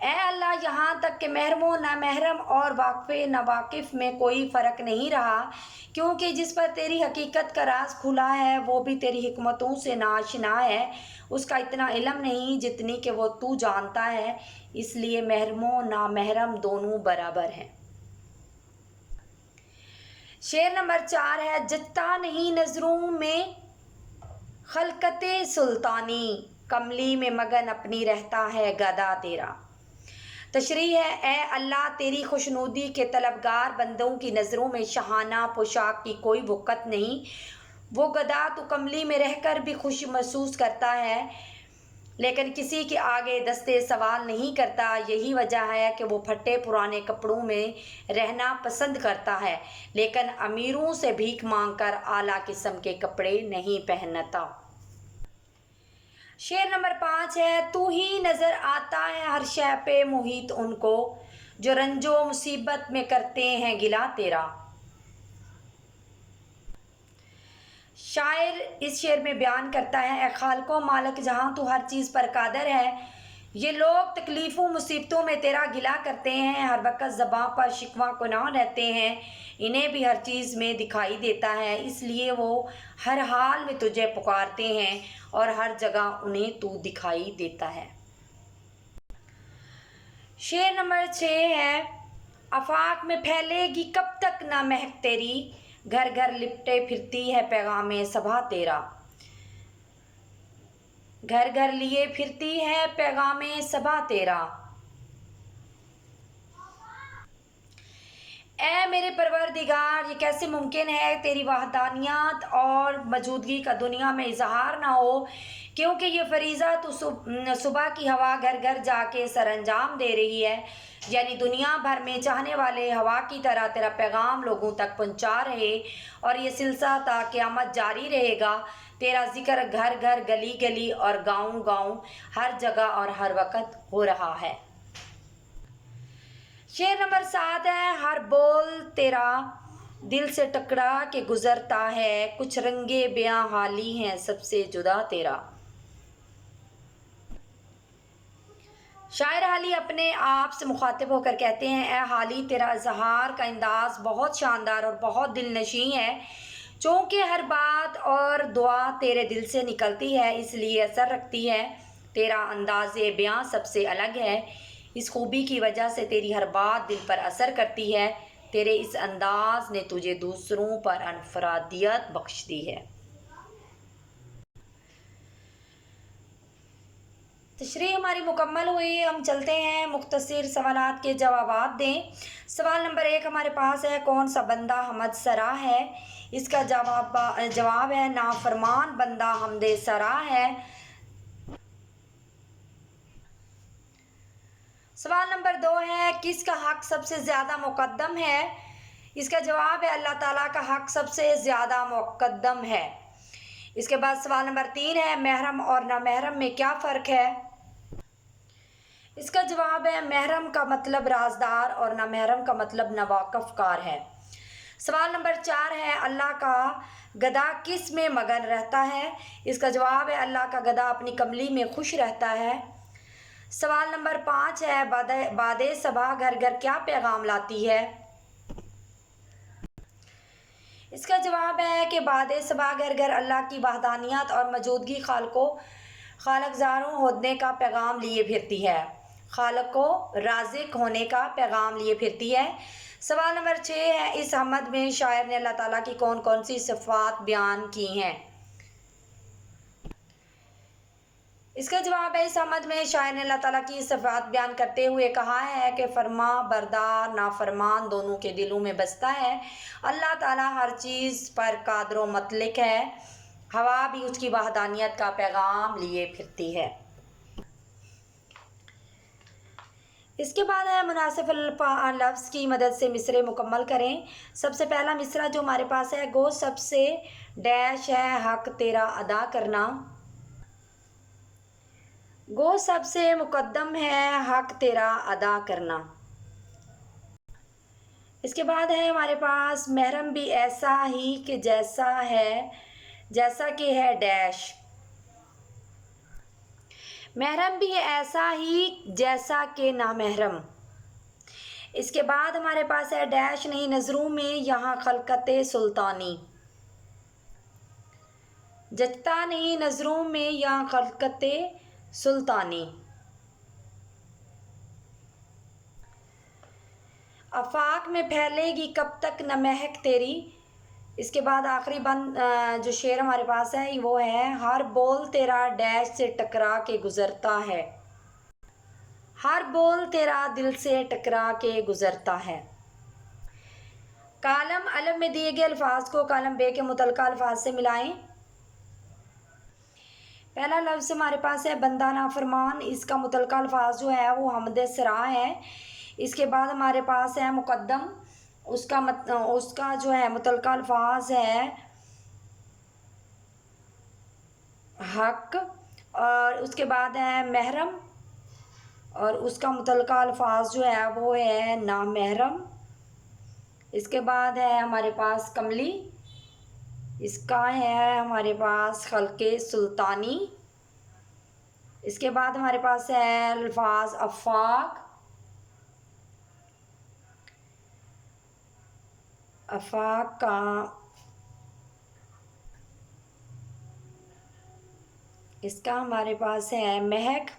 اے اللہ، یہاں تک کہ محرم و نامحرم اور واقف ناواقف میں کوئی فرق نہیں رہا، کیونکہ جس پر تیری حقیقت کا راز کھلا ہے وہ بھی تیری حکمتوں سے ناآشنا ہے، اس کا اتنا علم نہیں جتنی کہ وہ تو جانتا ہے، اس لیے محرم و نامحرم دونوں برابر ہیں۔ شعر نمبر 4 ہے، جچتا نہیں نظروں میں خلقت سلطانی، کملی میں مگن اپنی رہتا ہے گدا تیرا۔ تشریح ہے، اے اللہ، تیری خوشنودی کے طلبگار بندوں کی نظروں میں شاہانہ پوشاک کی کوئی وقت نہیں، وہ گدا تو کملی میں رہ کر بھی خوش محسوس کرتا ہے لیکن کسی کے آگے دستے سوال نہیں کرتا، یہی وجہ ہے کہ وہ پھٹے پرانے کپڑوں میں رہنا پسند کرتا ہے لیکن امیروں سے بھیک مانگ کر اعلیٰ قسم کے کپڑے نہیں پہنتا۔ شعر نمبر 5 ہے، تو ہی نظر آتا ہے ہر شے پہ محیط ان کو، جو رنج و مصیبت میں کرتے ہیں گلہ تیرا۔ شاعر اس شعر میں بیان کرتا ہے، اے خالق و مالک جہاں تو ہر چیز پر قادر ہے، یہ لوگ تکلیفوں مصیبتوں میں تیرا گلہ کرتے ہیں، ہر وقت زباں پر شکوہ کناں رہتے ہیں، انہیں بھی ہر چیز میں دکھائی دیتا ہے، اس لیے وہ ہر حال میں تجھے پکارتے ہیں اور ہر جگہ انہیں تو دکھائی دیتا ہے۔ شعر نمبر 6 ہے، آفاق میں پھیلے گی کب تک نہ مہک تیری، گھر گھر لپٹے پھرتی ہے پیغام صبا تیرا۔ گھر گھر لیے پھرتی ہے پیغام صبا تیرا۔ اے میرے پروردگار، یہ کیسے ممکن ہے تیری وحدانیت اور موجودگی کا دنیا میں اظہار نہ ہو، کیونکہ یہ فریضہ تو صبح کی ہوا گھر گھر جا کے سر انجام دے رہی ہے، یعنی دنیا بھر میں چاہنے والے ہوا کی طرح تیرا پیغام لوگوں تک پہنچا رہے، اور یہ سلسلہ تا قیامت جاری رہے گا۔ تیرا ذکر گھر گھر، گلی گلی اور گاؤں گاؤں، ہر جگہ اور ہر وقت ہو رہا ہے۔ شعر نمبر 7 ہے، ہر بول تیرا دل سے ٹکرا کے گزرتا ہے، کچھ رنگے بیاں حالی ہیں سب سے جدا تیرا۔ شاعر حالی اپنے آپ سے مخاطب ہو کر کہتے ہیں، اے حالی، تیرا اظہار کا انداز بہت شاندار اور بہت دل نشیں ہے، چونکہ ہر بات اور دعا تیرے دل سے نکلتی ہے اس لیے اثر رکھتی ہے، تیرا انداز بیاں سب سے الگ ہے، اس خوبی کی وجہ سے تیری ہر بات دل پر اثر کرتی ہے، تیرے اس انداز نے تجھے دوسروں پر انفرادیت بخش دی ہے۔ تشریح ہماری مکمل ہوئی، ہم چلتے ہیں مختصر سوالات کے جوابات دیں۔ سوال نمبر 1 ہمارے پاس ہے، کون سا بندہ حمد سرا ہے؟ اس کا جواب ہے، نافرمان بندہ حمد سرا ہے۔ سوال نمبر 2 ہے، کس کا حق سب سے زیادہ مقدم ہے؟ اس کا جواب ہے، اللہ تعالیٰ کا حق سب سے زیادہ مقدم ہے۔ اس کے بعد سوال نمبر 3 ہے، محرم اور نامحرم میں کیا فرق ہے؟ اس کا جواب ہے، محرم کا مطلب رازدار اور نامحرم کا مطلب ناواقف کار ہے۔ سوال نمبر 4 ہے، اللہ کا گدھا کس میں مگن رہتا ہے؟ اس کا جواب ہے، اللہ کا گدھا اپنی کملی میں خوش رہتا ہے۔ سوال نمبر 5 ہے، باد صبا گھر گھر کیا پیغام لاتی ہے؟ اس کا جواب ہے کہ باد صبا گھر گھر اللہ کی وحدانیت اور موجودگی، خالق زاروں ہونے کا پیغام لیے پھرتی ہے، خالق و رازق ہونے کا پیغام لیے پھرتی ہے۔ سوال نمبر 6 ہے، اس حمد میں شاعر نے اللہ تعالیٰ کی کون کون سی صفات بیان کی ہیں؟ اس کا جواب ہے، اس حمد میں شاعر نے اللہ تعالیٰ کی صفات بیان کرتے ہوئے کہا ہے کہ فرما بردار نافرمان دونوں کے دلوں میں بستا ہے، اللہ تعالیٰ ہر چیز پر قادر و مطلق ہے، ہوا بھی اس کی وحدانیت کا پیغام لیے پھرتی ہے۔ اس کے بعد ہے، مناسب لفظ کی مدد سے مصرعے مکمل کریں۔ سب سے پہلا مصرعہ جو ہمارے پاس ہے، گو سب سے ڈیش ہے حق تیرا ادا کرنا۔ گو سب سے مقدم ہے حق تیرا ادا کرنا۔ اس کے بعد ہے ہمارے پاس، محرم بھی ایسا ہی کہ جیسا کہ ہے ڈیش۔ محرم بھی ایسا ہی جیسا کہ نامحرم۔ اس کے بعد ہمارے پاس ہے ڈیش نہیں نظروں میں یہاں خلقت سلطانی، جچتا نہیں نظروں میں یہاں خلقت سلطانی۔ آفاق میں پھیلے گی کب تک نہ مہک تیری۔ اس کے بعد آخری بند جو شعر ہمارے پاس ہے وہ ہے ہر بول تیرا ڈیش سے ٹکرا کے گزرتا ہے، ہر بول تیرا دل سے ٹکرا کے گزرتا ہے۔ کالم الف میں دیے گئے الفاظ کو کالم بے کے متعلقہ الفاظ سے ملائیں۔ پہلا لفظ ہمارے پاس ہے بندہ نافرمان، اس کا متعلقہ الفاظ جو ہے وہ حمد سرا ہے۔ اس کے بعد ہمارے پاس ہے مقدم، اس کا جو ہے متعلقہ الفاظ ہے حق، اور اس کے بعد ہے محرم، اور اس کا متعلقہ الفاظ جو ہے وہ ہے نامحرم۔ اس کے بعد ہے ہمارے پاس کملی، اس کا ہے ہمارے پاس خلق سلطانی۔ اس کے بعد ہمارے پاس ہے الفاظ آفاق، آفاق کا اس کا ہمارے پاس ہے مہک۔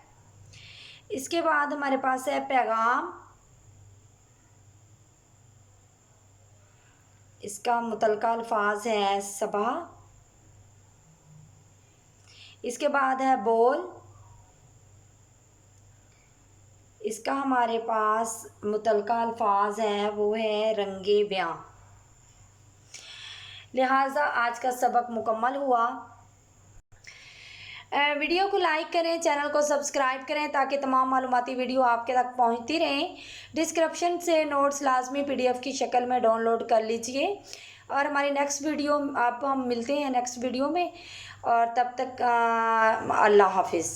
اس کے بعد ہمارے پاس ہے پیغام، اس کا متعلقہ الفاظ ہے صبا۔ اس کے بعد ہے بول، اس کا ہمارے پاس متعلقہ الفاظ ہے وہ ہے رنگ بیاں۔ لہٰذا آج کا سبق مکمل ہوا۔ ویڈیو کو لائک کریں، چینل کو سبسکرائب کریں تاکہ تمام معلوماتی ویڈیو آپ کے تک پہنچتی رہیں۔ ڈسکرپشن سے نوٹس لازمی PDF کی شکل میں ڈاؤن لوڈ کر لیجئے، اور ہماری نیکسٹ ویڈیو ہم ملتے ہیں نیکسٹ ویڈیو میں، اور تب تک اللہ حافظ۔